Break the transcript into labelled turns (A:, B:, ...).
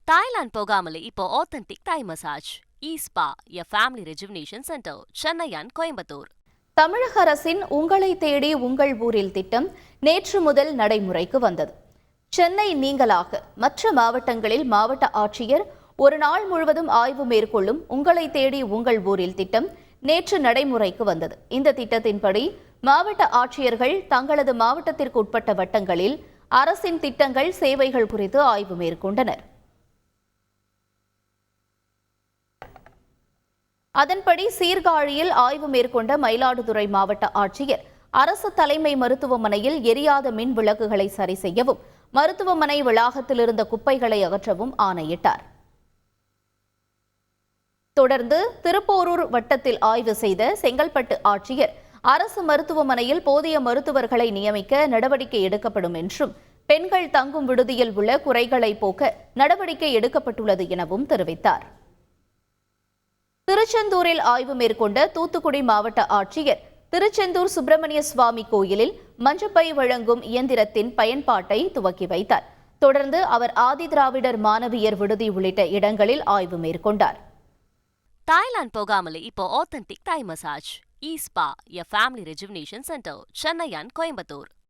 A: Thailand போகாமலே இப்போ authentic Thai massage E Spa a family rejuvenation centre, Chennai and Coimbatore.
B: தமிழக அரசின் உங்களை தேடி உங்கள் ஊரில் திட்டம் நேற்று முதல் நடைமுறைக்கு வந்தது. சென்னை நீங்களாக மற்ற மாவட்டங்களில் மாவட்ட ஆட்சியர் ஒரு நாள் முழுவதும் ஆய்வு மேற்கொள்ளும் உங்களை தேடி உங்கள் ஊரில் திட்டம் நேற்று நடைமுறைக்கு வந்தது. இந்த திட்டத்தின்படி மாவட்ட ஆட்சியர்கள் தங்களது மாவட்டத்திற்கு உட்பட்ட வட்டங்களில் அரசின் திட்டங்கள், சேவைகள் குறித்து ஆய்வு மேற்கொண்டனர். அதன்படி சீர்காழியில் ஆய்வு மேற்கொண்ட மயிலாடுதுறை மாவட்ட ஆட்சியர் அரசு தலைமை மருத்துவமனையில் எரியாத மின் விளக்குகளை சரி செய்யவும், மருத்துவமனை வளாகத்தில் இருந்த குப்பைகளை அகற்றவும் ஆணையிட்டார். தொடர்ந்து திருப்போரூர் வட்டத்தில் ஆய்வு செய்த செங்கல்பட்டு ஆட்சியர் அரசு மருத்துவமனையில் போதிய மருத்துவர்களை நியமிக்க நடவடிக்கை எடுக்கப்படும் என்றும், பெண்கள் தங்கும் விடுதியில் உள்ள குறைகளை போக்க நடவடிக்கை எடுக்கப்பட்டுள்ளது எனவும் தெரிவித்தார். திருச்செந்தூரில் ஆய்வு மேற்கொண்ட தூத்துக்குடி மாவட்ட ஆட்சியர் திருச்செந்தூர் சுப்பிரமணிய சுவாமி கோயிலில் மஞ்சப்பை வழங்கும் இயந்திரத்தின் பயன்பாட்டை துவக்கி வைத்தார். தொடர்ந்து அவர் ஆதிதிராவிடர் மாணவியர் விடுதி உள்ளிட்ட இடங்களில் ஆய்வு மேற்கொண்டார்.
A: தாய்லாந்து போகாமலே இப்போ authentic Thai massage E Spa a family rejuvenation centre, Chennai and Coimbatore.